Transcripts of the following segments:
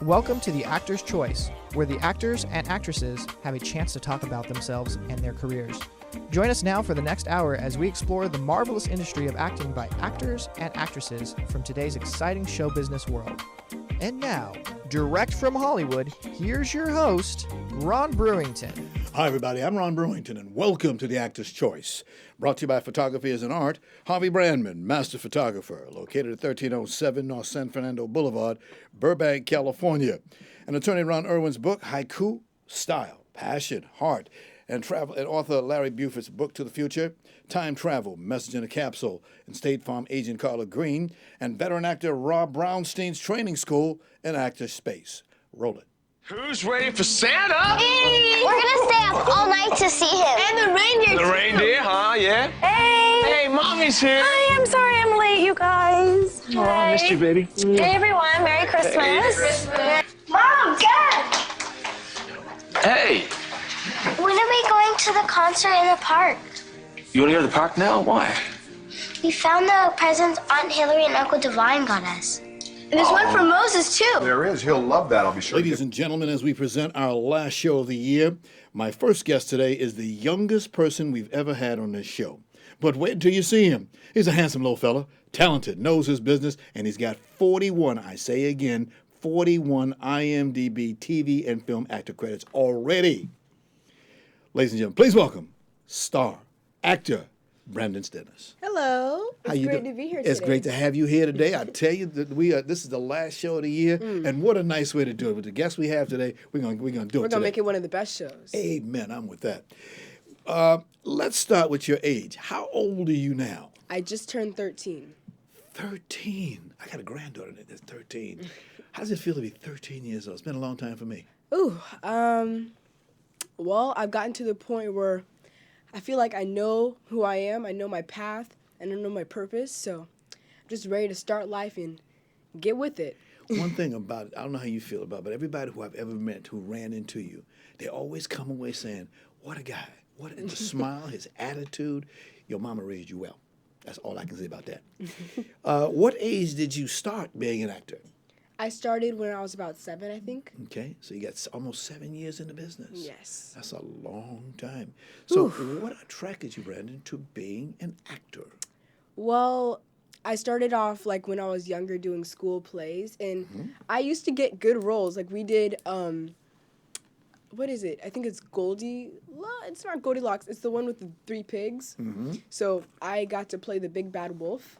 Welcome to The Actor's Choice, where the actors and actresses have a chance to talk about themselves and their careers. Join us now for the next hour as we explore the marvelous industry of acting by actors and actresses from today's exciting show business world. And now, direct from Hollywood, here's your host, Ron Brewington. Hi, everybody. I'm Ron Brewington, and welcome to The Actor's Choice. Brought to you by Photography is an Art, Harvey Brandman, Master Photographer, located at 1307 North San Fernando Boulevard, Burbank, California. And attorney Ron Irwin's book, Haiku, Style, Passion, Heart, and Travel, and author Larry Buford's book, To the Future, Time Travel, Message in a Capsule, and State Farm agent Carla Green, and veteran actor Rob Brownstein's training school and Actor Space. Roll it. Who's ready for Santa? Hey! We're gonna stay up all night to see him. And the reindeer, The reindeer, huh? Yeah? Hey! Hey, Mommy's here. Hi, I'm sorry I'm late, you guys. Oh, I missed you, baby. Hey, everyone. Merry Christmas. Mom, Dad! Hey, When are we going to the concert in the park? you want to go to the park now? Why? We found the presents Aunt Hillary and Uncle Divine got us. And there's one for Moses, too. There is. He'll love that, I'll be sure. Ladies and gentlemen, as we present our last show of the year, my first guest today is the youngest person we've ever had on this show. But wait until you see him. He's a handsome little fella, talented, knows his business, and he's got 41, I say again, 41 IMDb TV and film actor credits already. Ladies and gentlemen, please welcome star, actor, Brandon Stennis. Hello. It's great to be here today. It's great to have you here today. I tell you that this is the last show of the year, and what a nice way to do it. With the guests we have today, we're gonna do it. We're going to make it one of the best shows. Amen. I'm with that. Let's start with your age. How old are you now? I just turned 13. 13. I got a granddaughter that's 13. How does it feel to be 13 years old? It's been a long time for me. Ooh, well, I've gotten to the point where I feel like I know who I am, I know my path, and I know my purpose, so I'm just ready to start life and get with it. One thing about it, I don't know how you feel about it, but everybody who I've ever met who ran into you, they always come away saying, what a guy. What the smile, his attitude. Your mama raised you well. That's all I can say about that. What age did you start being an actor? I started when I was about 7, I think. Okay, so you got almost 7 years in the business. Yes. That's a long time. So what attracted you, Brandon, to being an actor? Well, I started off like when I was younger doing school plays, and I used to get good roles. Like we did, what is it? I think it's it's not Goldilocks. It's the one with the 3 pigs. So I got to play the big bad wolf.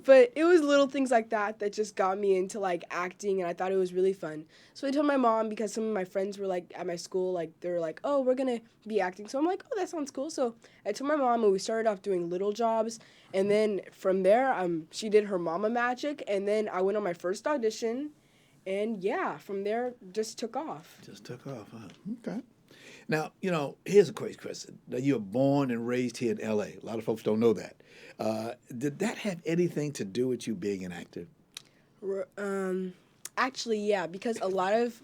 But it was little things like that that just got me into like acting, and I thought it was really fun. So I told my mom, because some of my friends were like at my school, like they were like, oh, we're gonna be acting. So I'm like, oh, that sounds cool. So I told my mom, and we started off doing little jobs, and then from there, she did her mama magic, and then I went on my first audition. And yeah, from there, just took off. Just took off, huh? Okay. Now, here's a crazy question. Now, you were born and raised here in L.A. A lot of folks don't know that. Did that have anything to do with you being an actor? Actually, yeah, because a lot of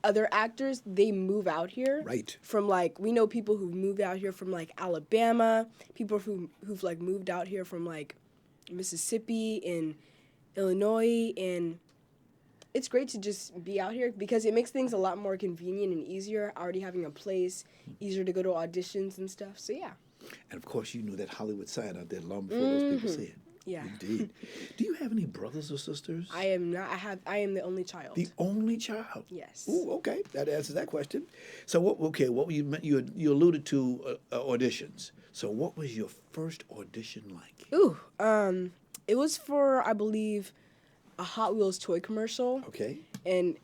other actors, they move out here. Right. From, we know people who've moved out here from, Alabama, people who've moved out here from, Mississippi and Illinois, and it's great to just be out here because it makes things a lot more convenient and easier, already having a place, easier to go to auditions and stuff. So, yeah. And, of course, you knew that Hollywood sign out there long before those people see it. Yeah. Indeed. Do you have any brothers or sisters? I am not. I am the only child. The only child? Yes. Ooh, okay. That answers that question. So, what were you alluded to auditions. So, what was your first audition like? Ooh, it was for, I believe, a Hot Wheels toy commercial. Okay. And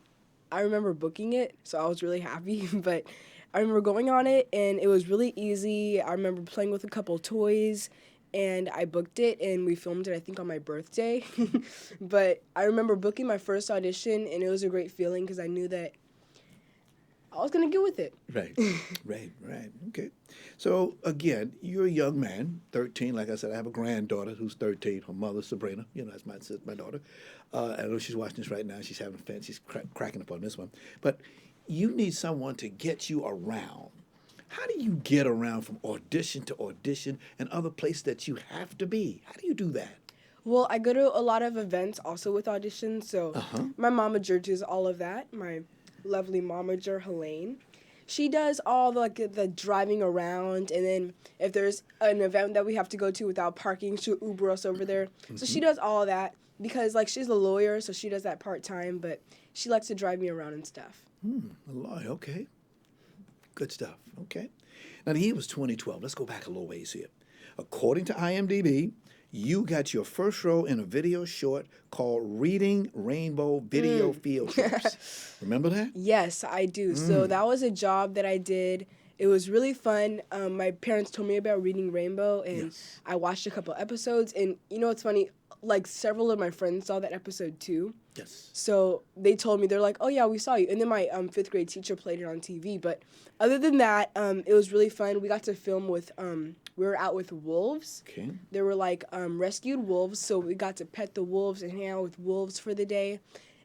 I remember booking it, so I was really happy. But I remember going on it, and it was really easy. I remember playing with a couple toys, and I booked it, and we filmed it, I think, on my birthday. But I remember booking my first audition, and it was a great feeling because I knew that I was going to get with it. Right. Okay. So, again, you're a young man, 13. Like I said, I have a granddaughter who's 13. Her mother, Sabrina, that's my daughter. I know she's watching this right now. She's having fun. She's cracking up on this one. But you need someone to get you around. How do you get around from audition to audition and other places that you have to be? How do you do that? Well, I go to a lot of events also with auditions, so Uh-huh. my momager does all of that. My lovely momager, Helene. She does all the driving around, and then if there's an event that we have to go to without parking, she'll Uber us over there. So she does all of that because, like, she's a lawyer, so she does that part-time, but she likes to drive me around and stuff. A lawyer, okay. Good stuff, okay. Now, the year was 2012. Let's go back a little ways here. According to IMDb, you got your first role in a video short called Reading Rainbow Video Field Trips. Remember that? Yes, I do. So that was a job that I did. It was really fun. My parents told me about Reading Rainbow, and Yes. I watched a couple episodes. And you know what's funny? Like, several of my friends saw that episode too. Yes. So they told me, they're like, oh yeah, we saw you. And then my fifth grade teacher played it on TV. But other than that, it was really fun. We got to film with, we were out with wolves. Okay. There were like rescued wolves. So we got to pet the wolves and hang out with wolves for the day.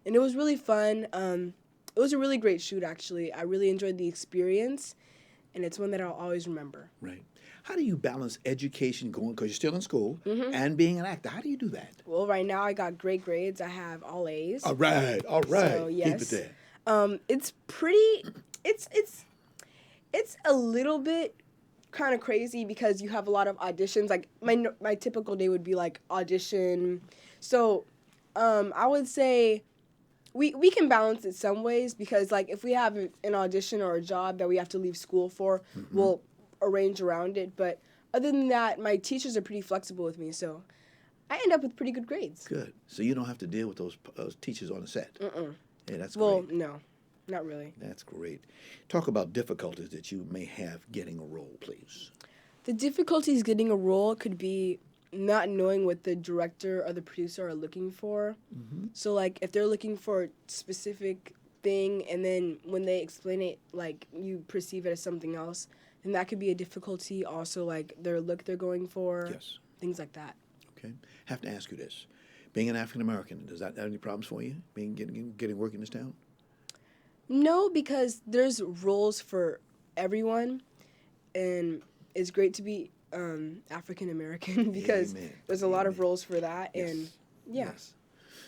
And it was really fun. It was a really great shoot, actually. I really enjoyed the experience. And it's one that I'll always remember. Right. How do you balance education going, because you're still in school, and being an actor? How do you do that? Well, right now I got great grades. I have all A's. All right. So, Keep yes. it there. It's pretty. It's a little bit kind of crazy because you have a lot of auditions. Like my typical day would be like audition. So, I would say we can balance it some ways because like if we have an audition or a job that we have to leave school for, we'll arrange around it. But other than that, my teachers are pretty flexible with me, so I end up with pretty good grades. Good. So you don't have to deal with those teachers on the set. Yeah, that's Well, great. no, not really. That's great. Talk about difficulties that you may have getting a role, please. The difficulties getting a role could be not knowing what the director or the producer are looking for. So, like, if they're looking for a specific thing and then when they explain it, like, you perceive it as something else, then that could be a difficulty. Also, like, their look they're going for. Yes. Things like that. Okay. Have to ask you this. Being an African American, does that have any problems for you? Getting work in this town? No, because there's roles for everyone, and it's great to be African American because Amen. there's a lot of Amen. roles for that, and yeah. Yes.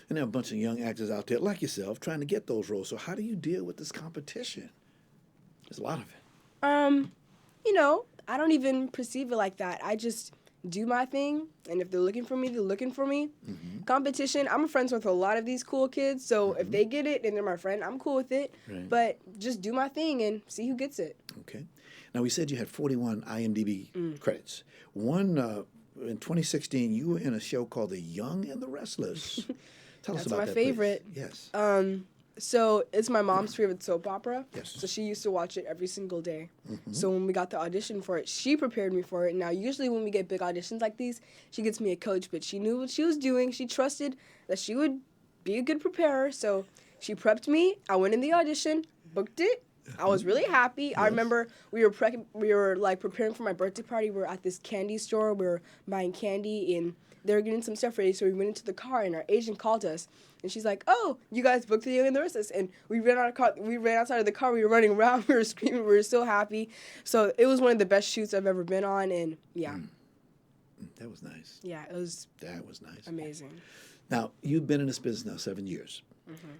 And there are a bunch of young actors out there like yourself trying to get those roles. So how do you deal with this competition? There's a lot of it. You know, I don't even perceive it like that. I just do my thing, and if they're looking for me, they're looking for me. Competition, I'm friends with a lot of these cool kids, so if they get it and they're my friend, I'm cool with it. Right. But just do my thing and see who gets it. Okay. Now, we said you had 41 IMDb credits. One, in 2016, you were in a show called The Young and the Restless. Tell us That's about my that, favorite. please. Yes. So it's my mom's favorite soap opera. Yes. So she used to watch it every single day. So when we got the audition for it, she prepared me for it. Now, usually when we get big auditions like these, she gets me a coach, but she knew what she was doing. She trusted that she would be a good preparer. So she prepped me. I went in the audition, booked it. I was really happy. I remember we were like preparing for my birthday party. We were at this candy store. We were buying candy and they were getting some stuff ready. So we went into the car and our agent called us and she's like, "Oh, you guys booked The Young and the Restless." And we ran outside of the car. We were running around. We were screaming. We were so happy. So it was one of the best shoots I've ever been on. And yeah, That was nice. yeah, it was That was nice. amazing. Now, you've been in this business now 7 years.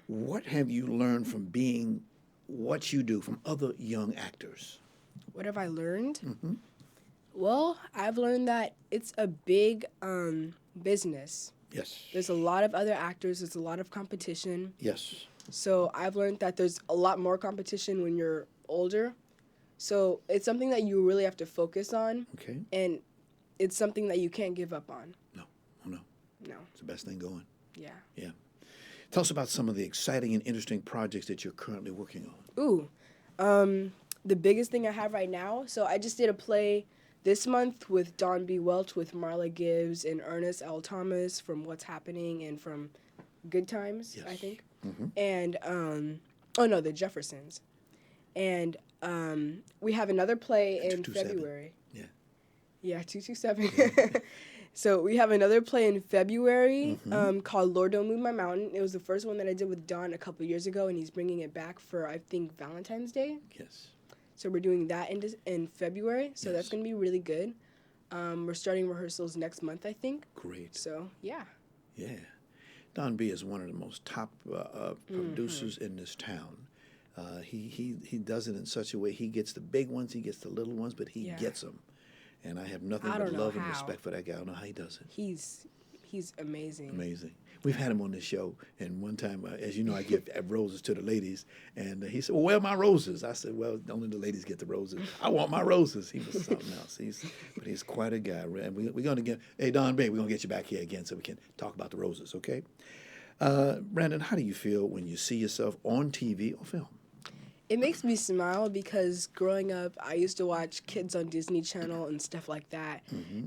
What have you learned from being what you do from other young actors? What have I learned? Well, I've learned that it's a big business. Yes. There's a lot of other actors. There's a lot of competition. Yes. So I've learned that there's a lot more competition when you're older. So it's something that you really have to focus on. Okay. And it's something that you can't give up on. No. Oh, no. No. It's the best thing going. Yeah. Yeah. Tell us about some of the exciting and interesting projects that you're currently working on. Ooh. The biggest thing I have right now, so I just did a play this month with Don B. Welch, with Marla Gibbs and Ernest L. Thomas from What's Happening and from Good Times, I Yes. think. And, oh no, the Jeffersons. And we have another play in 227. February. Yeah. Yeah, 227. So we have another play in February called Lord Don't Move My Mountain. It was the first one that I did with Don a couple years ago, and he's bringing it back for, I think, Valentine's Day. Yes. So we're doing that in February, so that's going to be really good. We're starting rehearsals next month, I think. Great. So, yeah. Yeah. Don B is one of the most top producers in this town. He does it in such a way. He gets the big ones, he gets the little ones, but he gets them. And I have nothing but love and respect for that guy. I don't know how he does it. He's amazing. Amazing. We've had him on this show, and one time, as you know, I give roses to the ladies, and he said, "Well, where are my roses?" I said, "Well, only the ladies get the roses. I want my roses." He was something else. But he's quite a guy. And we're going to get, hey, Don Bay, we're going to get you back here again so we can talk about the roses, okay? Brandon, how do you feel when you see yourself on TV or film? It makes me smile because growing up, I used to watch kids on Disney Channel and stuff like that.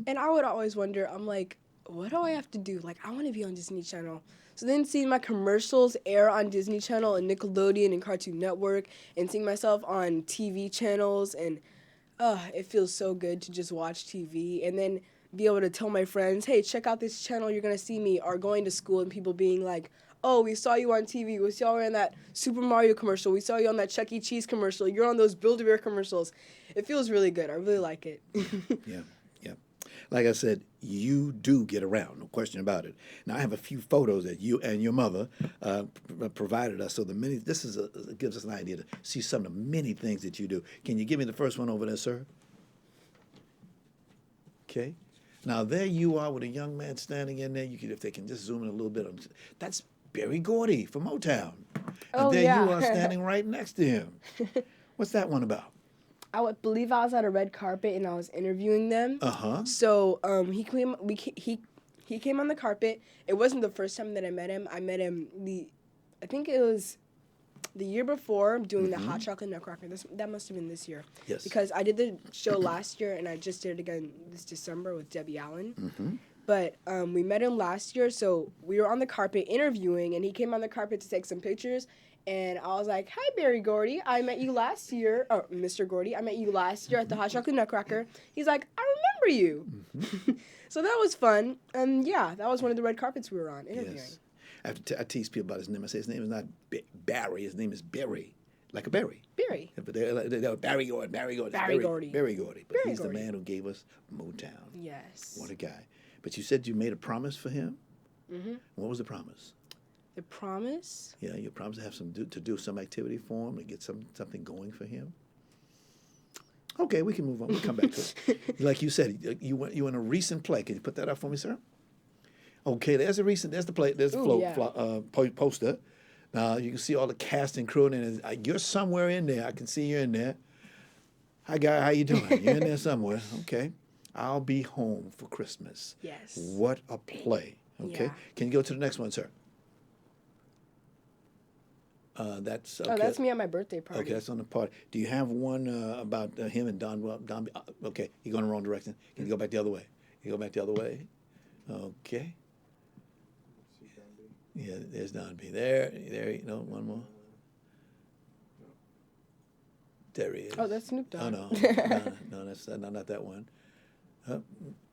And I would always wonder, I'm like, what do I have to do? Like, I want to be on Disney Channel. So then seeing my commercials air on Disney Channel and Nickelodeon and Cartoon Network and seeing myself on TV channels, and it feels so good to just watch TV and then be able to tell my friends, hey, check out this channel, you're going to see me, or going to school and people being like, oh, we saw you on TV, we saw you in that Super Mario commercial, we saw you on that Chuck E. Cheese commercial, you're on those Build-A-Bear commercials. It feels really good. I really like it. Yeah. Like I said, you do get around, no question about it. Now, I have a few photos that you and your mother provided us. So it gives us an idea to see some of the many things that you do. Can you give me the first one over there, sir? Okay. Now, there you are with a young man standing in there. If they can just zoom in a little bit. That's Berry Gordy from Motown. And there you are standing right next to him. What's that one about? I believe I was at a red carpet and I was interviewing them. So he came on the carpet. It wasn't the first time that I met him. I met him I think it was the year before doing the hot chocolate nutcracker. That must have been this year. Yes. Because I did the show last year and I just did it again this December with Debbie Allen. But we met him last year, so we were on the carpet interviewing, and he came on the carpet to take some pictures. And I was like, hi, Berry Gordy. I met you last year. Or Mr. Gordy, I met you last year at the Hot Chocolate Nutcracker. He's like, I remember you. So that was fun. And yeah, that was one of the red carpets we were on interviewing. Yes. I tease people about his name. I say his name is not Barry. His name is Berry, like a berry. Berry. But they're Berry Gordy. Berry Gordy. Berry Gordy. But Berry he's Gordy. the man who gave us Motown. Yes. What a guy. But you said you made a promise for him? What was the promise? The promise? Yeah, you promised to have to do some activity for him, to get something going for him. Okay, we can move on. We'll come back to it. Like you said, you were in a recent play. Can you put that up for me, sir? Okay, there's the play. There's the poster. Now you can see all the cast and crew, and you're somewhere in there. I can see you in there. Hi, guy. How you doing? You're in there somewhere. Okay. I'll Be Home for Christmas. Yes. What a play. Okay. Yeah. Can you go to the next one, sir? That's okay. Oh, that's me at my birthday party. Okay, that's on the party. Do you have one about him and Don? Okay, you're going the wrong direction. Can you go back the other way? You go back the other way. Okay. Yeah, there's Don B. There. No, one more. There he is. Oh, that's Snoop Dogg. Oh no, no, that's not that one.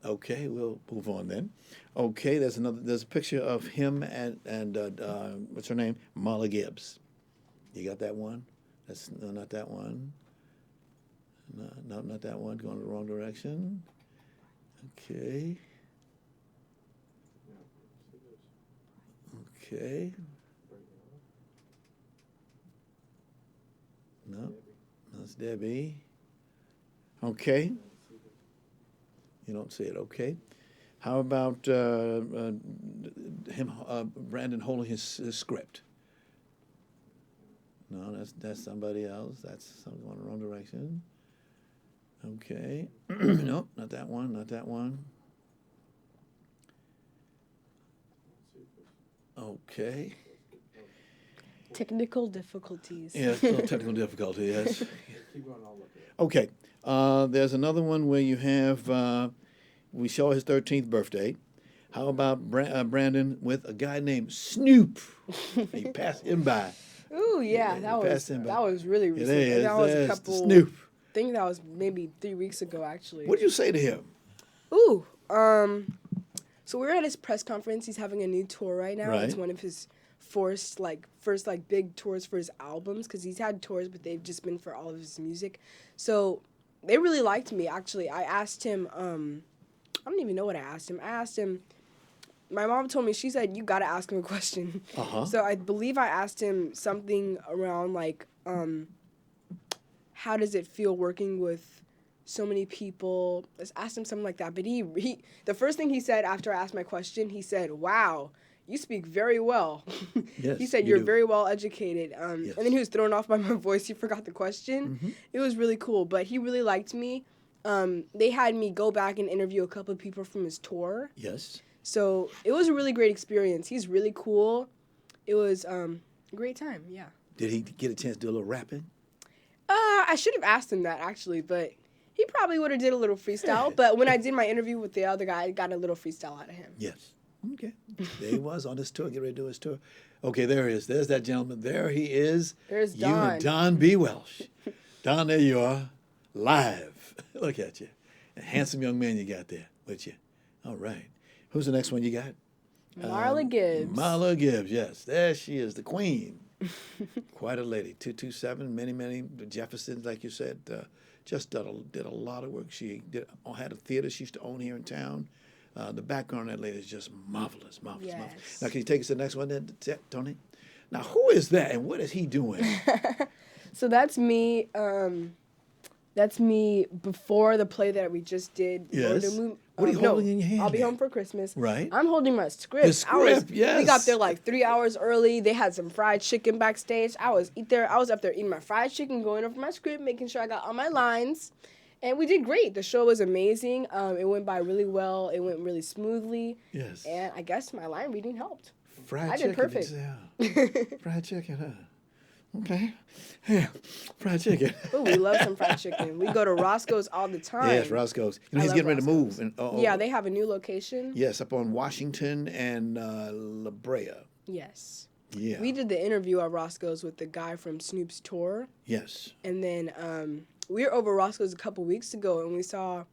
Okay, we'll move on then. Okay, there's a picture of him and what's her name? Marla Gibbs. You got that one? No, not that one. No, not that one. Going the wrong direction. Okay. Okay. No, that's Debbie. Okay. You don't see it. Okay. How about Brandon holding his script? No, that's somebody else. That's something going the wrong direction. Okay. Nope, not that one. Not that one. Okay. Technical difficulties. Yeah, still technical difficulty, yes. Okay. There's another one where you have, we show his 13th birthday. How about Brandon with a guy named Snoop? He passed him by. Ooh, yeah, that was really recent. It is. That was a couple. Snoop. I think that was maybe 3 weeks ago, actually. What did you say to him? Ooh, so we were at his press conference. He's having a new tour right now. Right. It's one of his first big tours for his albums, because he's had tours, but they've just been for all of his music. So they really liked me, actually. I asked him, I don't even know what I asked him. I asked him, my mom told me, she said, you got to ask him a question. Uh-huh. So I believe I asked him something around, like, how does it feel working with so many people? I asked him something like that. But he the first thing he said after I asked my question, he said, wow, you speak very well. Yes, He said, you you're do. very well educated. Yes. And then he was thrown off by my voice. He forgot the question. Mm-hmm. It was really cool. But he really liked me. They had me go back and interview a couple of people from his tour. Yes. So it was a really great experience. He's really cool. It was a great time, yeah. Did he get a chance to do a little rapping? I should have asked him that, actually, but he probably would have did a little freestyle. But when I did my interview with the other guy, I got a little freestyle out of him. Yes. Okay. There he was on his tour, get ready to do his tour. Okay, there he is. There's that gentleman. There he is. There's You and Don. Don B. Welsh. Don, there you are, live. Look at you. A handsome young man you got there with you. All right. Who's the next one you got? Marla Gibbs. Marla Gibbs, yes. There she is, the queen. Quite a lady. 227, many Jeffersons, like you said. Just did a lot of work. She had a theater she used to own here in town. The background of that lady is just marvelous. Yes. Now, can you take us to the next one then, Tony? Now, who is that and what is he doing? So that's me. That's me before the play that we just did. Yes. What are you no, holding in your hand I'll be there? home for Christmas. Right. I'm holding my script. The script, yes. We got there like 3 hours early. They had some fried chicken backstage. I was up there eating my fried chicken, going over my script, making sure I got all my lines. And we did great. The show was amazing. It went by really well. It went really smoothly. Yes. And I guess my line reading helped. Fried I chicken. did perfect. Yeah. Fried chicken, huh? Okay. Yeah. Fried chicken. Ooh, we love some fried chicken. We go to Roscoe's all the time. Yes, Roscoe's. You know, I he's love getting ready to move. Roscoe's. And, Yeah, they have a new location. Yes, up on Washington and La Brea. Yes. Yeah. We did the interview at Roscoe's with the guy from Snoop's tour. Yes. And then we were over Roscoe's a couple weeks ago, and we saw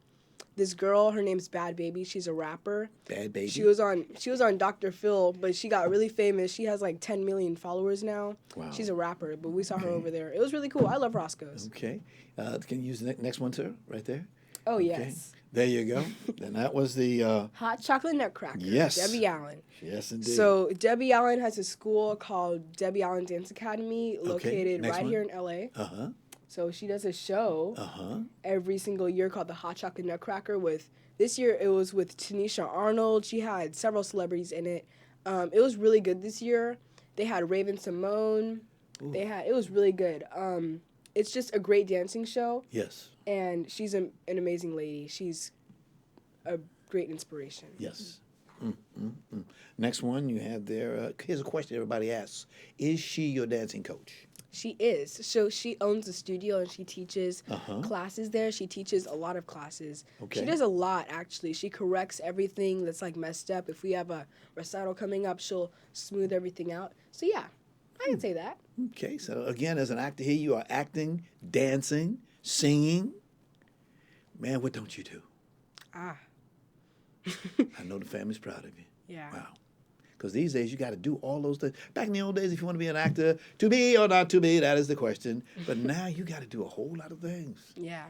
this girl. Her name's Bad Baby. She's a rapper. Bad Baby. She was on Dr. Phil, but she got really famous. She has like 10 million followers now. Wow. She's a rapper, but we saw her over there. It was really cool. I love Roscoe's. Okay. Can you use the next one, sir? Right there. Oh, Okay. yes. There you go. And that was the. Hot chocolate nutcracker. Yes. Debbie Allen. Yes, indeed. So Debbie Allen has a school called Debbie Allen Dance Academy, located next right one. here in LA. Uh huh. So she does a show Uh huh. every single year called the Hot Chocolate Nutcracker. This year it was with Tanisha Arnold. She had several celebrities in it. It was really good this year. They had Raven Simone. Ooh. It was really good. It's just a great dancing show, Yes. and she's an amazing lady. She's a great inspiration. Yes. Next one you have there. Here's a question everybody asks: is she your dancing coach? She is. So she owns a studio and she teaches Uh-huh. classes there. She teaches a lot of classes. Okay. She does a lot, actually. She corrects everything that's like messed up. If we have a recital coming up, she'll smooth everything out. So yeah, I can say that. Okay. So again, as an actor here, you are acting, dancing, singing. Man, what don't you do? Ah, I know the family's proud of you. yeah. Wow. Because these days you got to do all those things. Back in the old days, if you want to be an actor, to be or not to be, that is the question. But now you got to do a whole lot of things. Yeah.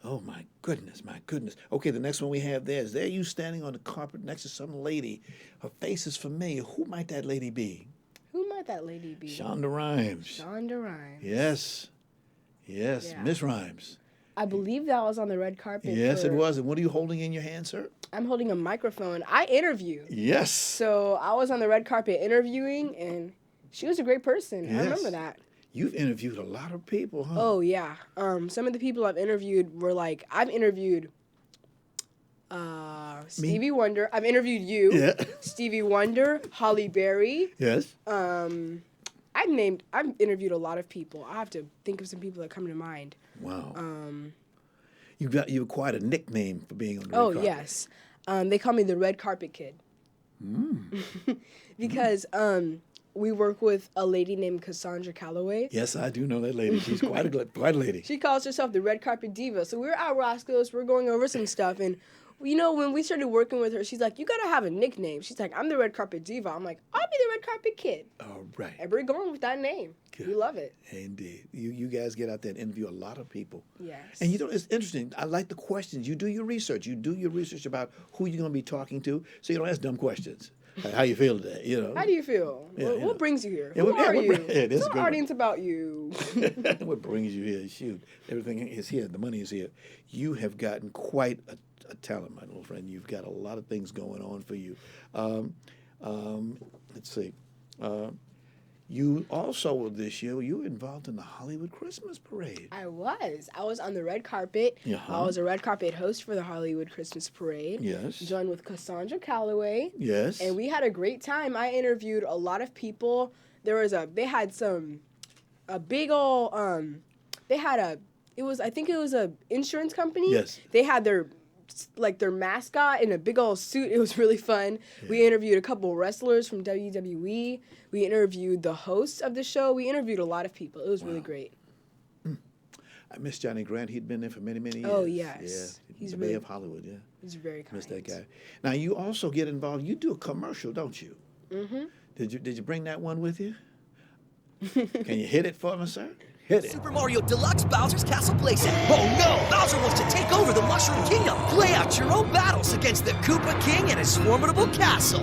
Oh, my goodness, my goodness. Okay, the next one we have there is there you standing on the carpet next to some lady. Her face is familiar. Who might that lady be? Who might that lady be? Shonda Rhimes. Shonda Rhimes. Yes. Yes, Yeah. Miss Rhimes. I believe that was on the red carpet. Yes, it was. And what are you holding in your hand, sir? I'm holding a microphone. I interview. Yes. So I was on the red carpet interviewing, and she was a great person. I remember Yes. that. You've interviewed a lot of people, huh? Oh yeah. Some of the people I've interviewed were like, I've interviewed Stevie Wonder. I've interviewed you. Yeah. Stevie Wonder, Holly Berry. Yes. I've interviewed a lot of people. I have to think of some people that come to mind. Wow. You acquired a nickname for being on the red Oh carpet. yes. They call me the Red Carpet Kid. Because we work with a lady named Cassandra Calloway. Yes, I do know that lady. She's quite a lady. She calls herself the Red Carpet Diva. So we're at Roscoe's. We're going over some stuff, and you know, when we started working with her, she's like, you gotta have a nickname. She's like, I'm the red carpet diva. I'm like, I'll be the red carpet kid. All right. And we're going with that name. Good. We love it. Indeed. You guys get out there and interview a lot of people. Yes. And you know, it's interesting. I like the questions. You do your research. You do your research about who you're going to be talking to, so you don't ask dumb questions. Like, how you feel today, you know? How do you feel? Yeah, what brings you here? Yeah, Who are you? this is Tell good. our audience about you. What brings you here? Shoot. Everything is here. The money is here. You have gotten quite a talent, my little friend. You've got a lot of things going on for you. Let's see. You also, this year, you were involved in the Hollywood Christmas Parade. I was on the red carpet. Uh-huh. I was a red carpet host for the Hollywood Christmas Parade. Yes. Joined with Cassandra Calloway. Yes. And we had a great time. I interviewed a lot of people. They had a big old, I think it was a insurance company. Yes. They had their mascot in a big old suit. It was really fun. Yeah. We interviewed a couple wrestlers from WWE. We interviewed the hosts of the show. We interviewed a lot of people. It was really great. I miss Johnny Grant. He'd been there for many, many years. Oh, yes. Yeah. He's the really, Bay of Hollywood, yeah. He's very kind. Miss that guy. Now, you also get involved. You do a commercial, don't you? Mm-hmm. Did you bring that one with you? Can you hit it for me, sir? Hit it. Super Mario Deluxe Bowser's Castle playset. Oh no! Bowser wants to take over the Mushroom Kingdom. Play out your own battles against the Koopa King and his formidable castle.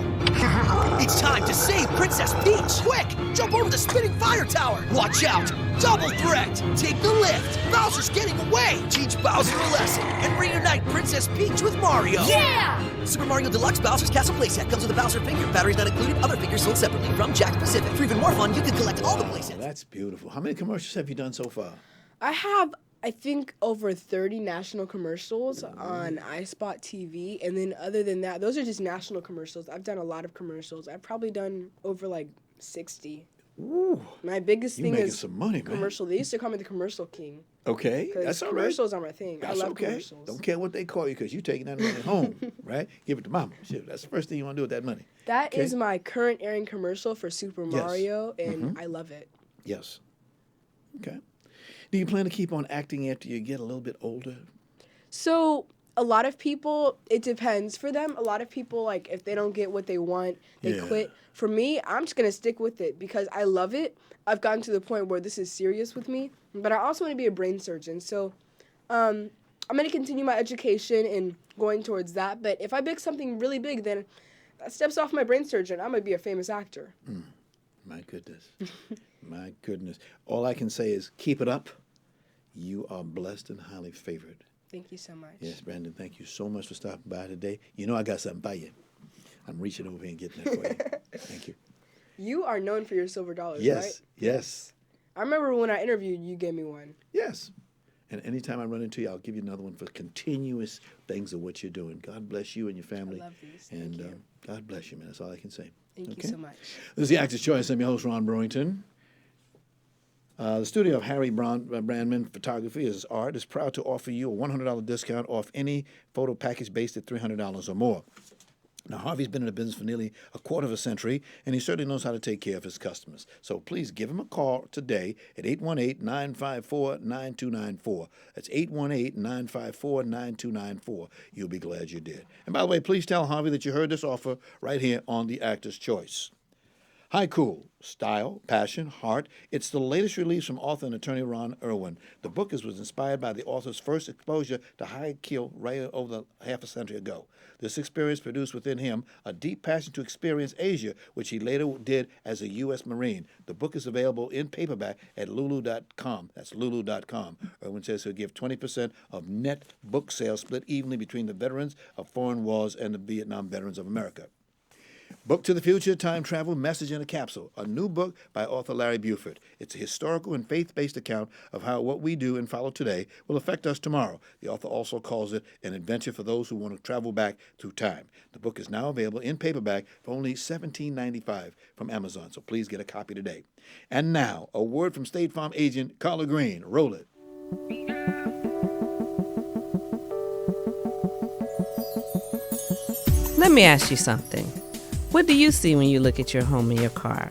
It's time to save Princess Peach. Quick! Jump over the spinning fire tower. Watch out! Double threat! Take the lift. Bowser's getting away. Teach Bowser a lesson and reunite Princess Peach with Mario. Yeah! Super Mario Deluxe Bowser's Castle playset comes with a Bowser figure. Batteries not included. Other figures sold separately from Jack Pacific. For even more fun, you can collect all the playsets. That's beautiful. How many commercials have you done so far? I have, I think, over 30 national commercials on iSpot TV. And then other than that, those are just national commercials. I've done a lot of commercials. I've probably done over like 60. Ooh. My biggest thing making is some money, man. commercial. They used to call me the commercial king. Okay, that's all right. Commercials are my thing. That's I love okay. commercials. Don't care what they call you because you're taking that money home, right? Give it to mama. Shoot, that's the first thing you want to do with that money. That is my current airing commercial for Super Mario, and I love it. Yes. Okay. Do you plan to keep on acting after you get a little bit older? So a lot of people, it depends for them. A lot of people, like, if they don't get what they want, they quit. For me, I'm just going to stick with it because I love it. I've gotten to the point where this is serious with me, but I also want to be a brain surgeon. So I'm going to continue my education and going towards that. But if I pick something really big, then that steps off my brain surgeon. I'm going to be a famous actor. My goodness. My goodness. All I can say is keep it up. You are blessed and highly favored. Thank you so much. Yes, Brandon, thank you so much for stopping by today. You know I got something by you. I'm reaching over here and getting that for you. Thank you. You are known for your silver dollars, yes, right? Yes. I remember when I interviewed you, gave me one. Yes. And anytime I run into you, I'll give you another one for continuous things of what you're doing. God bless you and your family. I love these. And Thank you. God bless you, man. That's all I can say. Thank you so much. This is the Actor's Choice. I'm your host, Ron Brewington. The studio of Harry Brandman Photography is art is proud to offer you a $100 discount off any photo package based at $300 or more. Now, Harvey's been in the business for nearly a quarter of a century, and he certainly knows how to take care of his customers. So please give him a call today at 818-954-9294. That's 818-954-9294. You'll be glad you did. And by the way, please tell Harvey that you heard this offer right here on The Actor's Choice. Haiku, style, passion, heart. It's the latest release from author and attorney Ron Irwin. The book was inspired by the author's first exposure to haiku right over half a century ago. This experience produced within him a deep passion to experience Asia, which he later did as a U.S. Marine. The book is available in paperback at lulu.com. That's lulu.com. Irwin says he'll give 20% of net book sales split evenly between the veterans of foreign wars and the Vietnam veterans of America. Book to the Future, Time Travel, Message in a Capsule, a new book by author Larry Buford. It's a historical and faith-based account of how what we do and follow today will affect us tomorrow. The author also calls it an adventure for those who want to travel back through time. The book is now available in paperback for only $17.95 from Amazon, so please get a copy today. And now, a word from State Farm agent Carla Green. Roll it. Let me ask you something. What do you see when you look at your home and your car?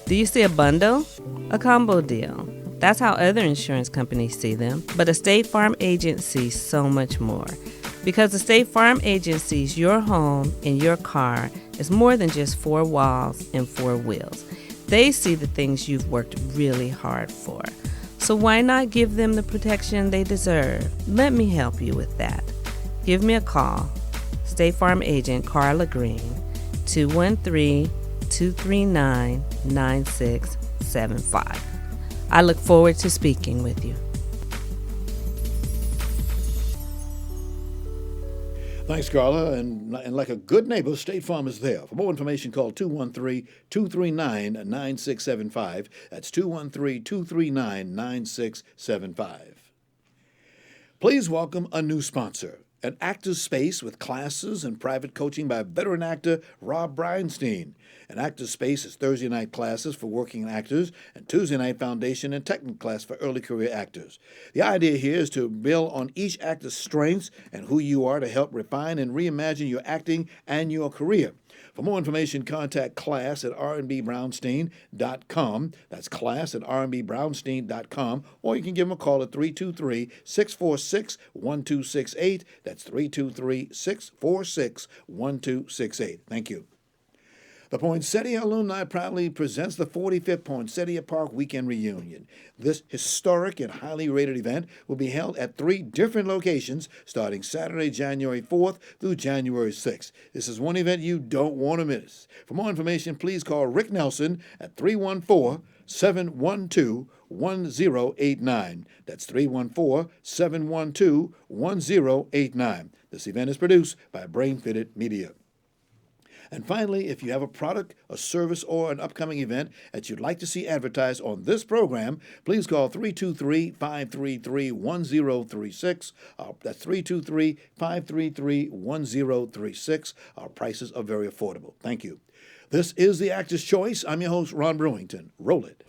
Do you see a bundle? A combo deal? That's how other insurance companies see them, but a State Farm agent sees so much more. Because the State Farm agent sees your home and your car as more than just four walls and four wheels. They see the things you've worked really hard for. So why not give them the protection they deserve? Let me help you with that. Give me a call. State Farm agent Carla Green, 213-239-9675. I look forward to speaking with you. Thanks, Carla. And like a good neighbor, State Farm is there. For more information, call 213-239-9675. That's 213-239-9675. Please welcome a new sponsor, an Actors Space with classes and private coaching by veteran actor Rob Breinstein. An Actors Space is Thursday night classes for working actors and Tuesday night foundation and technical class for early career actors. The idea here is to build on each actor's strengths and who you are to help refine and reimagine your acting and your career. For more information, contact class at rnbbrownstein.com. That's class at rnbbrownstein.com. Or you can give them a call at 323-646-1268. That's 323-646-1268. Thank you. The Poinsettia Alumni proudly presents the 45th Poinsettia Park Weekend Reunion. This historic and highly rated event will be held at 3 different locations starting Saturday, January 4th through January 6th. This is one event you don't want to miss. For more information, please call Rick Nelson at 314-712-1089. That's 314-712-1089. This event is produced by Brain Fitted Media. And finally, if you have a product, a service, or an upcoming event that you'd like to see advertised on this program, please call 323-533-1036. That's 323-533-1036. Our prices are very affordable. Thank you. This is The Actor's Choice. I'm your host, Ron Brewington. Roll it.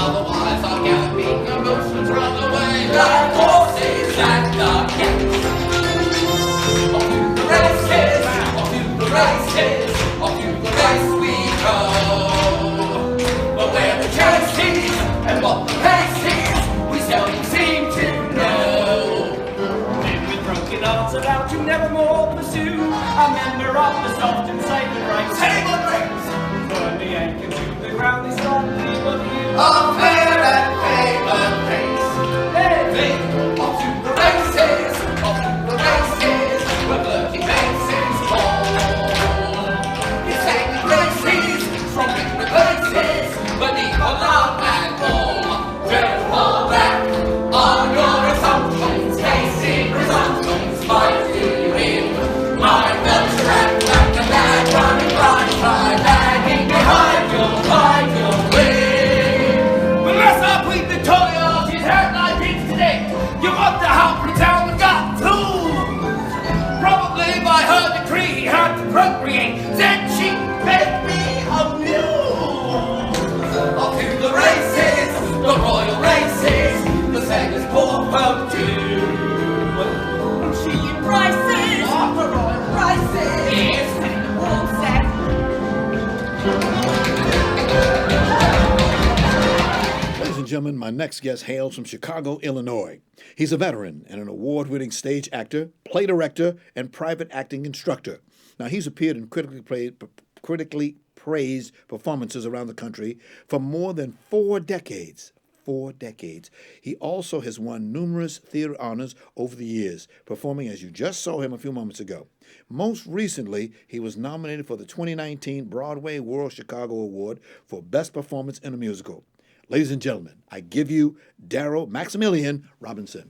Otherwise, I'll galloping emotions run away like horses at the gate. Off to the races, off to the races, off to the race we go. But where the chase is and what the pace is, we seldom seem to know. Men with broken hearts about to nevermore pursue a member of the soft and sacred race. Table race, firmly anchored to the ground, they start to leave of you. A fair and favored race. Hey, off to the races, where bloody faces fall. It's sacred races, from different places, beneath our love and all. Don't fall back on your assumptions, facing presumptions, fight to you in. My belts are wrapped like a bad running blind, try lagging behind your way. Unless I plead the toy of his head like it's today, you want the house down and got to. Probably by her decree, he had to procreate, then she made me anew. Off to the races, the royal races, the sailors poor folk do. She embraces off the royal races, yes, and the warm set. Ladies and gentlemen, my next guest hails from Chicago, Illinois. He's a veteran and an award-winning stage actor, play director, and private acting instructor. Now, he's appeared in critically praised performances around the country for more than 4 decades. 4 decades. He also has won numerous theater honors over the years, performing as you just saw him a few moments ago. Most recently, he was nominated for the 2019 Broadway World Chicago Award for Best Performance in a Musical. Ladies and gentlemen, I give you Darryl Maximilian Robinson.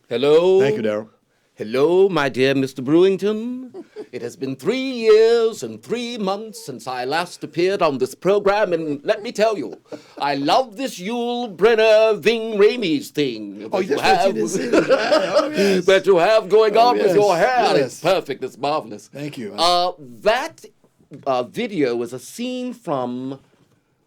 Hello. Thank you, Darryl. Hello, my dear Mr. Brewington. It has been 3 years and 3 months since I last appeared on this program, and let me tell you, I love this Yul Brynner Ving Rhames thing Oh, that's what you did. Yes. that you have going on with your hair. Yes. It's perfect. It's marvelous. Thank you. That video was a scene from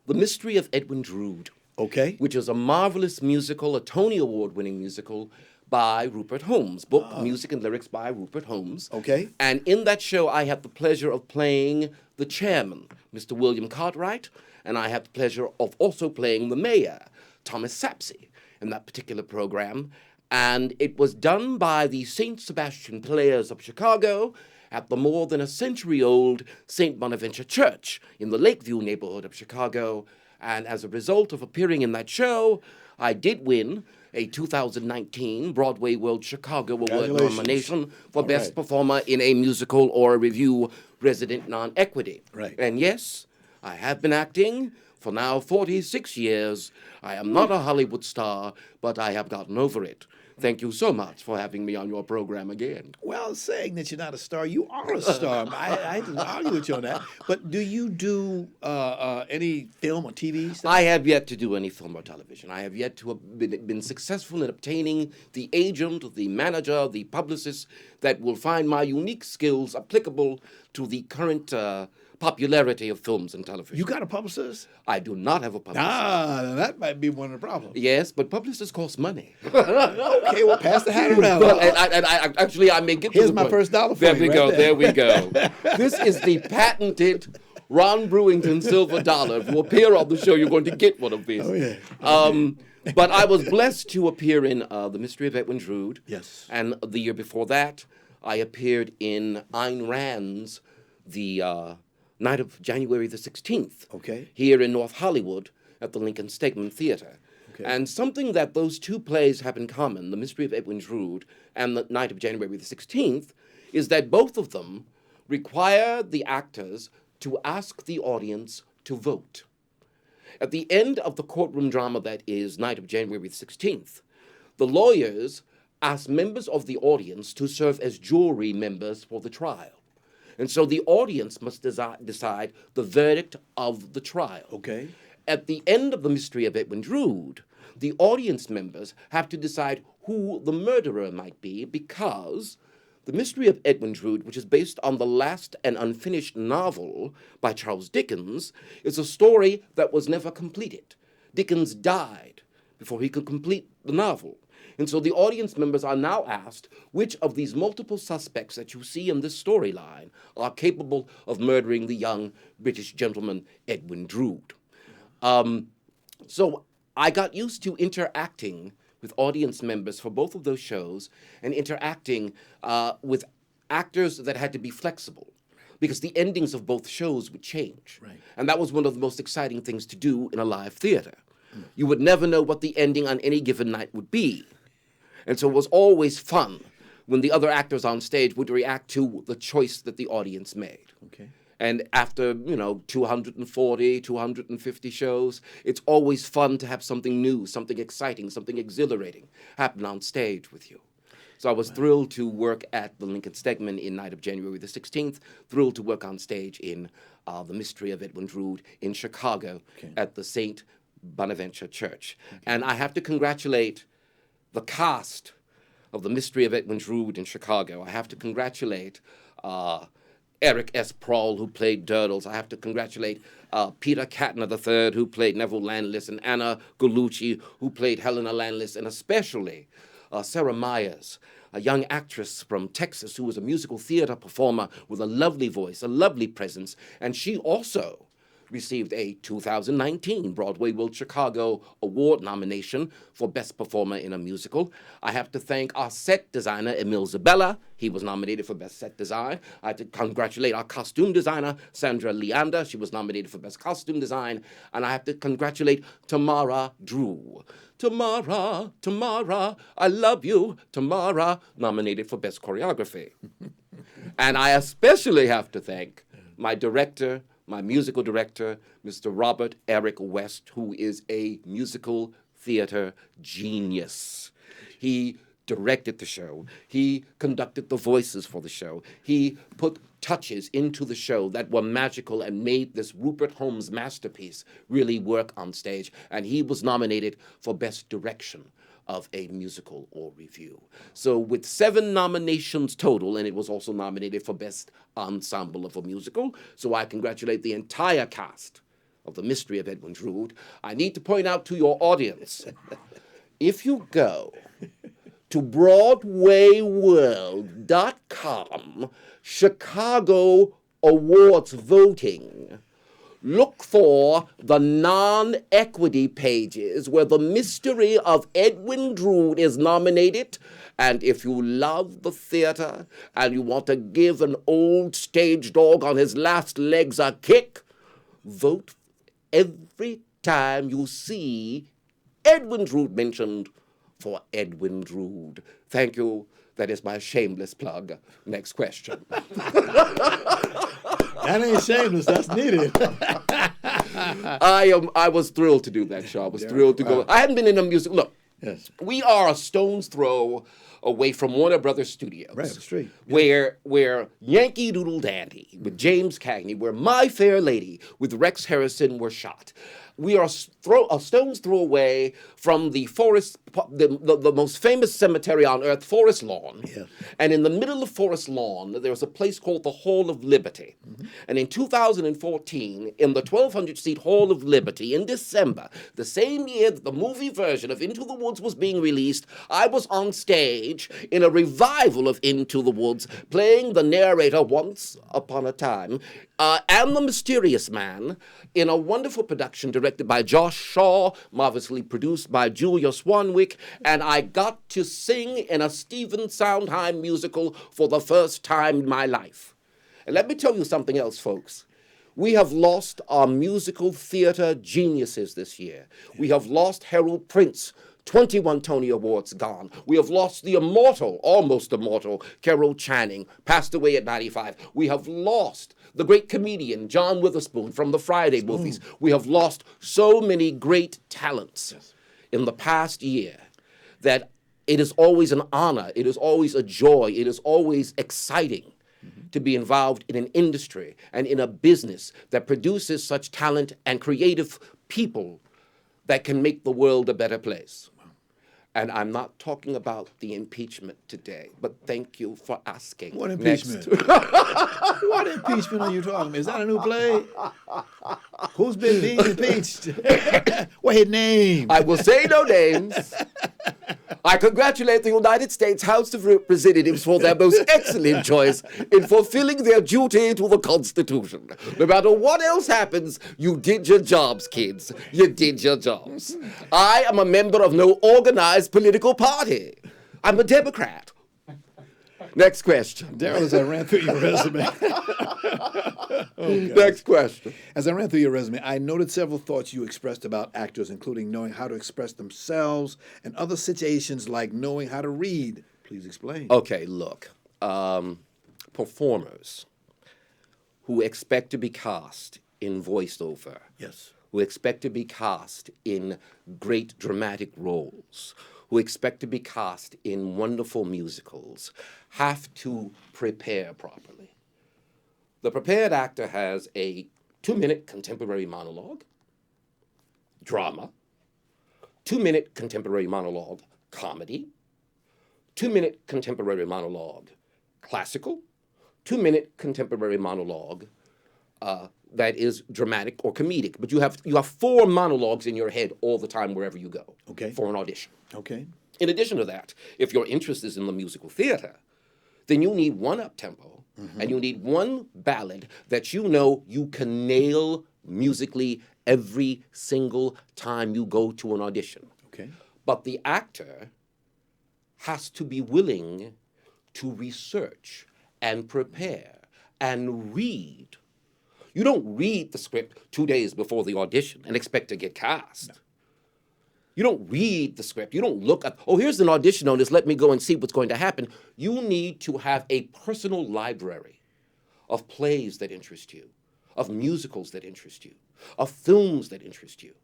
The Mystery of Edwin Drood. Okay. Which is a marvelous musical, a Tony Award-winning musical by Rupert Holmes. Book, music, and lyrics by Rupert Holmes. Okay. And in that show, I have the pleasure of playing the chairman, Mr. William Cartwright, and I have the pleasure of also playing the mayor. Thomas Sapsy in that particular program. And it was done by the St. Sebastian Players of Chicago at the more than a century-old St. Bonaventure Church in the Lakeview neighborhood of Chicago. And as a result of appearing in that show, I did win a 2019 Broadway World Chicago Award nomination for Best Performer in a Musical or a Review Resident Non-Equity. Right. And yes, I have been acting for now 46 years. I am not a Hollywood star, but I have gotten over it. Thank you so much for having me on your program again. Well, saying that you're not a star, you are a star. I didn't argue with you on that. But do you do any film or TV stuff? I have yet to do any film or television. I have yet to have been successful in obtaining the agent, the manager, the publicist that will find my unique skills applicable to the current popularity of films and television. You got a publicist? I do not have a publicist. That might be one of the problems. Yes, but publicists cost money. Okay, well, pass the hat around. Actually, I may get Here's to the my point. first dollar for there you we right go. there. There we go. This is the patented Ron Brewington silver dollar. If you appear on the show, you're going to get one of these. Oh, yeah. But I was blessed to appear in The Mystery of Edwin Drood. Yes. And the year before that, I appeared in Ayn Rand's The Night of January the 16th. Okay. Here in North Hollywood at the Lincoln Stegman Theater. Okay. And something that those two plays have in common, The Mystery of Edwin Drood and The Night of January the 16th, is that both of them require the actors to ask the audience to vote. At the end of the courtroom drama that is Night of January the 16th, the lawyers ask members of the audience to serve as jury members for the trial. And so the audience must decide the verdict of the trial. Okay. At the end of The Mystery of Edwin Drood, the audience members have to decide who the murderer might be, because The Mystery of Edwin Drood, which is based on the last and unfinished novel by Charles Dickens, is a story that was never completed. Dickens died before he could complete the novel. And so the audience members are now asked which of these multiple suspects that you see in this storyline are capable of murdering the young British gentleman Edwin Drood. So I got used to interacting with audience members for both of those shows and interacting with actors that had to be flexible, because the endings of both shows would change. Right. And that was one of the most exciting things to do in a live theater. You would never know what the ending on any given night would be. And so it was always fun when the other actors on stage would react to the choice that the audience made. Okay. And after, 240, 250 shows, it's always fun to have something new, something exciting, something exhilarating happen on stage with you. So I was thrilled to work at the Lincoln Stegman in Night of January the 16th, thrilled to work on stage in The Mystery of Edwin Drood in Chicago at the St. Bonaventure Church. Okay. And I have to congratulate the cast of The Mystery of Edwin Drood in Chicago. I have to congratulate Eric S. Prohl, who played Durdles. I have to congratulate Peter Katner III, who played Neville Landless, and Anna Gallucci, who played Helena Landless, and especially Sarah Myers, a young actress from Texas who was a musical theater performer with a lovely voice, a lovely presence, and she also received a 2019 Broadway World Chicago Award nomination for Best Performer in a Musical. I have to thank our set designer, Emil Zabella. He was nominated for Best Set Design. I have to congratulate our costume designer, Sandra Leander. She was nominated for Best Costume Design. And I have to congratulate Tamara Drew. Tamara, I love you. Tamara, nominated for Best Choreography. And I especially have to thank my director, my musical director, Mr. Robert Eric West, who is a musical theater genius. He directed the show. He conducted the voices for the show. He put touches into the show that were magical and made this Rupert Holmes masterpiece really work on stage. And he was nominated for Best Direction of a Musical or Review. So with 7 nominations total, and it was also nominated for Best Ensemble of a Musical, so I congratulate the entire cast of The Mystery of Edwin Drood. I need to point out to your audience, if you go to BroadwayWorld.com, Chicago Awards voting, look for the non-equity pages where the mystery of Edwin Drood is nominated. And if you love the theater and you want to give an old stage dog on his last legs a kick, vote every time you see Edwin Drood mentioned for Edwin Drood. Thank you. That is my shameless plug. Next question. That ain't shameless. That's needed. I was thrilled to do that show. I was thrilled to go. I hadn't been in a music. Look, Yes. we are a stone's throw away from Warner Brothers Studios. Right up the street. Where Yankee Doodle Dandy with James Cagney, where My Fair Lady with Rex Harrison were shot. We are a stone's throw away from the forest, the most famous cemetery on earth, Forest Lawn. Yes. And in the middle of Forest Lawn, there's a place called the Hall of Liberty. And in 2014, in the 1,200-seat Hall of Liberty, in December, the same year that the movie version of Into the Woods was being released, I was on stage in a revival of Into the Woods, playing the narrator once upon a time, and the Mysterious Man, in a wonderful production directed by Josh Shaw, marvelously produced by Julia Swanwick, and I got to sing in a Stephen Sondheim musical for the first time in my life. And let me tell you something else, folks. We have lost our musical theater geniuses this year. We have lost Harold Prince, 21 Tony Awards gone. We have lost the immortal, almost immortal, Carol Channing, passed away at 95. We have lost the great comedian John Witherspoon from the Friday movies. We have lost so many great talents in the past year that it is always an honor, it is always a joy, it is always exciting to be involved in an industry and in a business that produces such talent and creative people that can make the world a better place. And I'm not talking about the impeachment today, but thank you for asking. What impeachment? What impeachment are you talking about? Is that a new play? Who's been being impeached? What his name? I will say no names. I congratulate the United States House of Representatives for their most excellent choice in fulfilling their duty to the Constitution. No matter what else happens, you did your jobs, kids. You did your jobs. I am a member of no organized political party. I'm a Democrat. Next question. Daryl, as I ran through your resume. Next question. As I ran through your resume, I noted several thoughts you expressed about actors, including knowing how to express themselves and other situations like knowing how to read. Please explain. Okay, look. Performers who expect to be cast in voiceover. Yes. Who expect to be cast in great dramatic roles, who expect to be cast in wonderful musicals, have to prepare properly. The prepared actor has a 2-minute contemporary monologue, drama, 2-minute contemporary monologue, comedy, 2-minute contemporary monologue, classical, 2-minute contemporary monologue, that is dramatic or comedic. But you have 4 monologues in your head all the time wherever you go. Okay. For an audition. Okay. In addition to that, if your interest is in the musical theater, then you need 1 up-tempo and you need 1 ballad that you know you can nail musically every single time you go to an audition. Okay. But the actor has to be willing to research and prepare and read. You don't read the script 2 days before the audition and expect to get cast. No. You don't read the script. You don't look at, oh, here's an audition on this, let me go and see what's going to happen. You need to have a personal library of plays that interest you, of musicals that interest you, of films that interest you.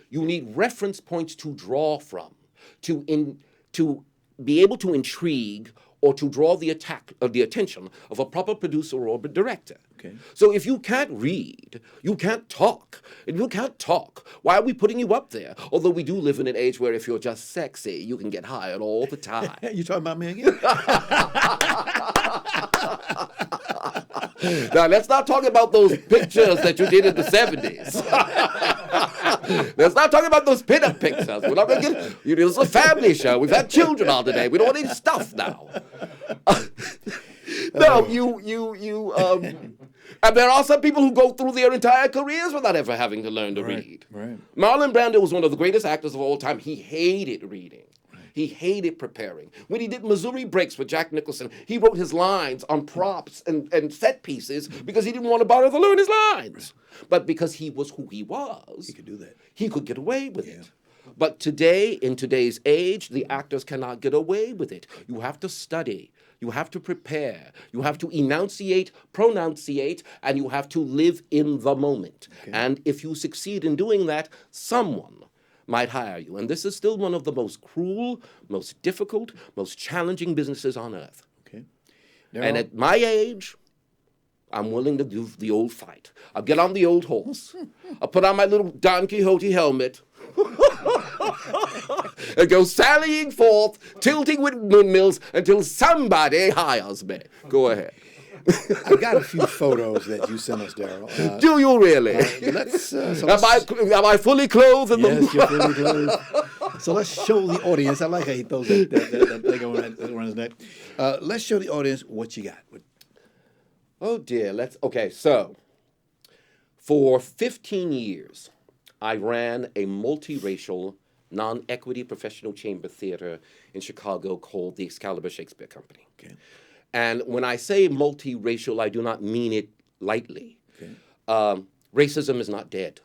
You need reference points to draw from, to be able to intrigue or to draw the attention of a proper producer or a director. Okay. So if you can't read, you can't talk. If you can't talk, why are we putting you up there? Although we do live in an age where if you're just sexy, you can get hired all the time. You talking about me again? Now, let's not talk about those pictures that you did in the 70s. Let's not talk about those pinup pictures. We're not going to get, this is a family show. We've had children on today. We don't want any stuff now. No, And there are some people who go through their entire careers without ever having to learn to read. Right. Marlon Brando was one of the greatest actors of all time. He hated reading. He hated preparing. When he did Missouri Breaks with Jack Nicholson, he wrote his lines on props and set pieces because he didn't want to bother to learn his lines. But because he was who he was, He could do that. he could get away with it. But today, in today's age, the actors cannot get away with it. You have to study. You have to prepare. You have to enunciate, pronunciate, and you have to live in the moment. And if you succeed in doing that, someone might hire you. And this is still one of the most cruel, most difficult, most challenging businesses on earth. Okay. And at my age, I'm willing to do the old fight. I'll get on the old horse. I'll put on my little Don Quixote helmet and go sallying forth, tilting with windmills until somebody hires me. Go ahead. I've got a few photos that you sent us, Daryl. Do you really? Am I fully clothed? Yes, you're fully clothed. So let's show the audience. I like how he throws that thing around his neck. Let's show the audience what you got. Oh dear. Okay. So, for 15 years, I ran a multiracial, non-equity professional chamber theater in Chicago called the Excalibur Shakespeare Company. Okay. And when I say multiracial, I do not mean it lightly. Okay. Racism is not dead.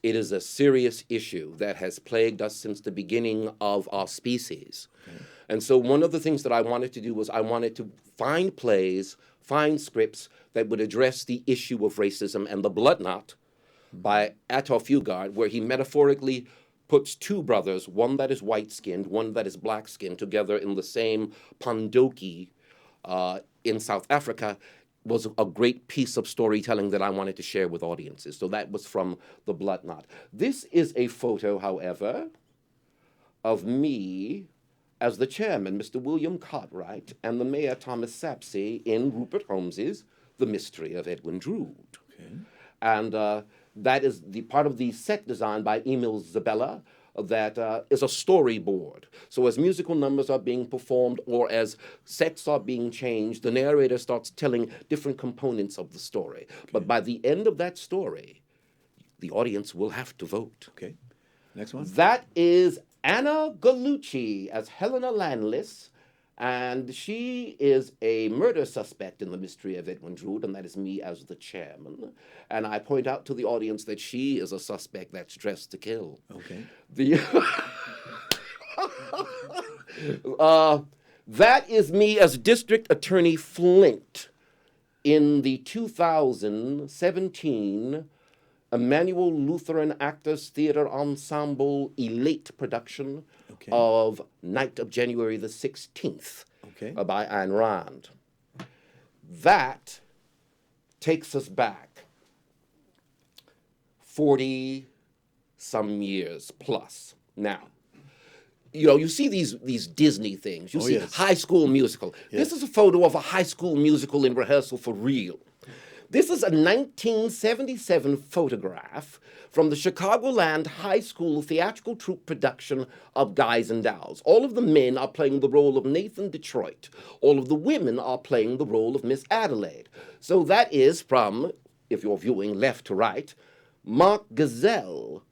It is a serious issue that has plagued us since the beginning of our species. Okay. And so one of the things that I wanted to do was I wanted to find plays, find scripts that would address the issue of racism. And The Blood Knot by Ator Fugard, where he metaphorically puts two brothers, one that is white-skinned, one that is black-skinned, together in the same pandoki in South Africa, was a great piece of storytelling that I wanted to share with audiences. So that was from The Blood Knot. This is a photo, however, of me as the chairman, Mr. William Cartwright, and the mayor, Thomas Sapsey, in Rupert Holmes's The Mystery of Edwin Drood. Okay. And that is the part of the set design by Emil Zabella that is a storyboard. So as musical numbers are being performed or as sets are being changed, the narrator starts telling different components of the story. Okay. But by the end of that story, the audience will have to vote. Okay. Next one. That is Anna Gallucci as Helena Landless, and she is a murder suspect in The Mystery of Edwin Drood, and that is me as the chairman. And I point out to the audience that she is a suspect that's dressed to kill. Okay. That is me as District Attorney Flint in the 2017 Emmanuel Lutheran Actors Theater Ensemble Elate production of Night of January the 16th by Ayn Rand. That takes us back 40-some years plus. Now, you know, you see these Disney things. You see High School Musical. Yes. This is a photo of a High School Musical in rehearsal for real. This is a 1977 photograph from the Chicagoland High School theatrical troupe production of Guys and Dolls. All of the men are playing the role of Nathan Detroit. All of the women are playing the role of Miss Adelaide. So that is from, if you're viewing left to right, Mark Gazelle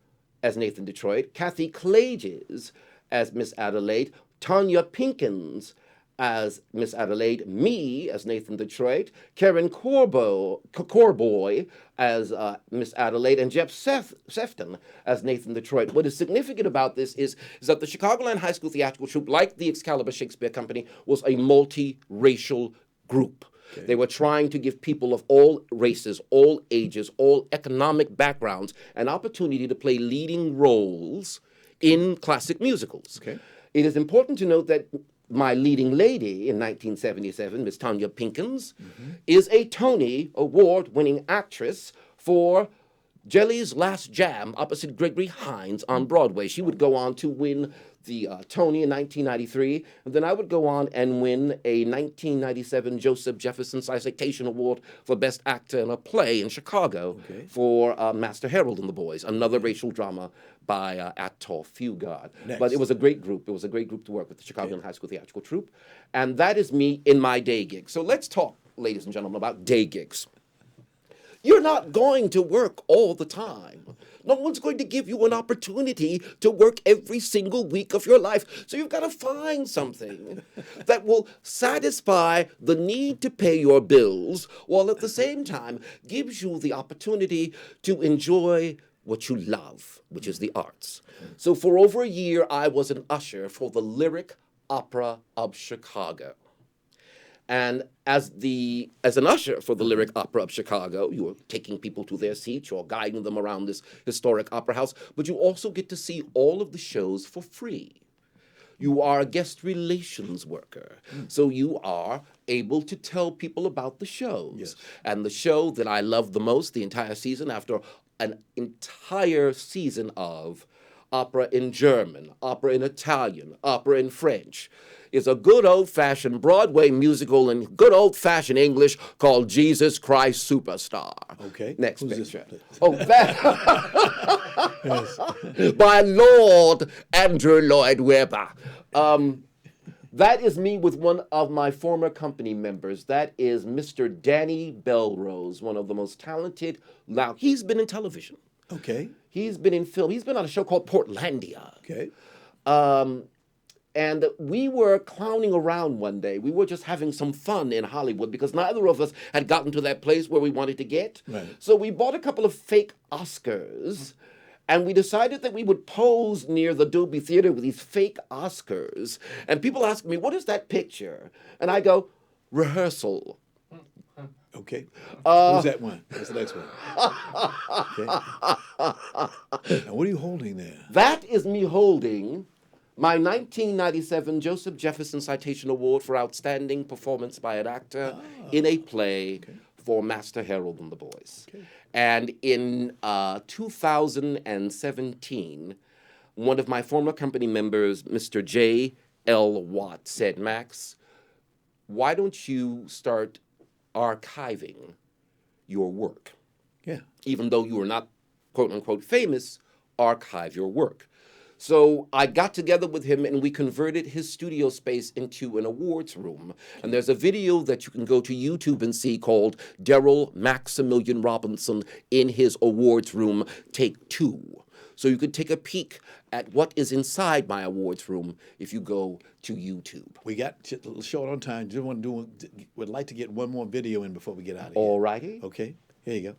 as Nathan Detroit, Kathy Clages as Miss Adelaide, Tanya Pinkins as Miss Adelaide, me as Nathan Detroit, Karen Corboy as Miss Adelaide, and Jeff Sefton as Nathan Detroit. What is significant about this is that the Chicagoland High School theatrical troupe, like the Excalibur Shakespeare Company, was a multiracial group. Okay. They were trying to give people of all races, all ages, all economic backgrounds an opportunity to play leading roles in classic musicals. Okay. It is important to note that my leading lady in 1977, Miss Tanya Pinkins, is a Tony Award-winning actress for Jelly's Last Jam opposite Gregory Hines on Broadway. She would go on to win the Tony in 1993, and then I would go on and win a 1997 Joseph Jefferson Citation Award for Best Actor in a Play in Chicago for Master Harold and the Boys, another racial drama by Ator Fugard. But it was a great group. It was a great group to work with, the Chicago High School Theatrical Troupe. And that is me in my day gig. So let's talk, ladies and gentlemen, about day gigs. You're not going to work all the time. No one's going to give you an opportunity to work every single week of your life. So you've got to find something that will satisfy the need to pay your bills while at the same time gives you the opportunity to enjoy what you love, which is the arts. So for over a year, I was an usher for the Lyric Opera of Chicago. And as an usher for the Lyric Opera of Chicago, you are taking people to their seats, you're guiding them around this historic opera house, but you also get to see all of the shows for free. You are a guest relations worker, so you are able to tell people about the shows. Yes. And the show that I love the most, the entire season, after an entire season of opera in German, opera in Italian, opera in French, is a good old-fashioned Broadway musical in good old-fashioned English called Jesus Christ Superstar. Okay. Next Who's picture. this? Oh, that by Lord Andrew Lloyd Webber. That is me with one of my former company members. That is Mr. Danny Belrose, one of the most talented. Now, he's been in television. Okay. He's been in film. He's been on a show called Portlandia. Okay. And we were clowning around one day. We were just having some fun in Hollywood because neither of us had gotten to that place where we wanted to get. Right. So we bought a couple of fake Oscars, and we decided that we would pose near the Dolby Theater with these fake Oscars. And people ask me, what is that picture? And I go, rehearsal. Okay. Who's that one? What's the next one? Okay. Now, what are you holding there? That is me holding my 1997 Joseph Jefferson Citation Award for Outstanding Performance by an Actor in a Play for Master Harold and the Boys. Okay. And in 2017, one of my former company members, Mr. J. L. Watt, said, Max, why don't you start archiving your work? Yeah. Even though you are not, quote unquote, famous, archive your work. So I got together with him and we converted his studio space into an awards room. And there's a video that you can go to YouTube and see called Darryl Maximilian Robinson in his awards room, take 2. So you could take a peek at what is inside my awards room if you go to YouTube. We got a little short on time. Would like to get one more video in before we get out of here. All righty. Okay. Here you go.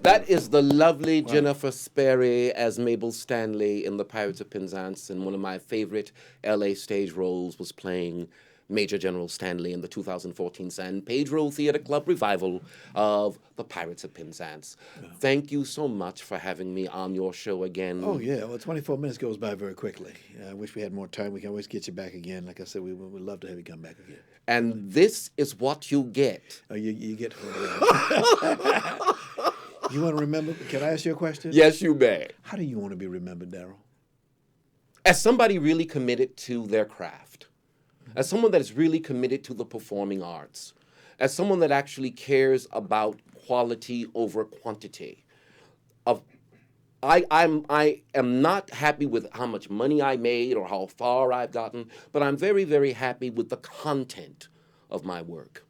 That is the lovely Jennifer Sperry as Mabel Stanley in The Pirates of Penzance, and one of my favorite LA stage roles was playing Major General Stanley in the 2014 San Pedro Theater Club revival of The Pirates of Penzance. Yeah. Thank you so much for having me on your show again. Oh, yeah. Well, 24 minutes goes by very quickly. I wish we had more time. We can always get you back again. Like I said, we would love to have you come back again. And this is what you get. Oh, you get You want to remember? Can I ask you a question? Yes, you may. How do you want to be remembered, Daryl? As somebody really committed to their craft, as someone that is really committed to the performing arts, as someone that actually cares about quality over quantity. I am not happy with how much money I made or how far I've gotten, but I'm very, very happy with the content of my work.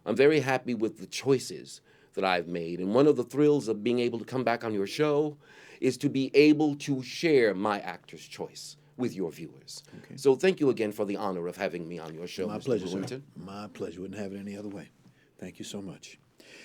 I'm very happy with the choices that I've made. And one of the thrills of being able to come back on your show is to be able to share my actor's choice with your viewers. Okay. So thank you again for the honor of having me on your show, My Mr. pleasure, sir. Brewington. My pleasure. Wouldn't have it any other way. Thank you so much.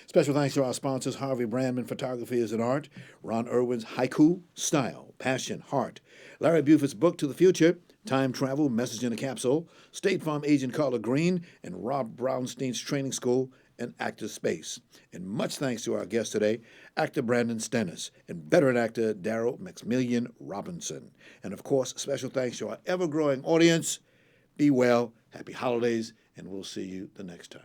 Special thanks to our sponsors, Harvey Brandman Photography is an Art, Ron Irwin's Haiku, Style, Passion, Heart, Larry Buford's Book to the Future, Time Travel, Message in a Capsule, State Farm Agent Carla Green, and Rob Brownstein's Training School and Actor Space. And much thanks to our guest today, actor Brandon Stennis and veteran actor Darryl Maximilian Robinson. And of course, special thanks to our ever-growing audience. Be well, happy holidays, and we'll see you the next time.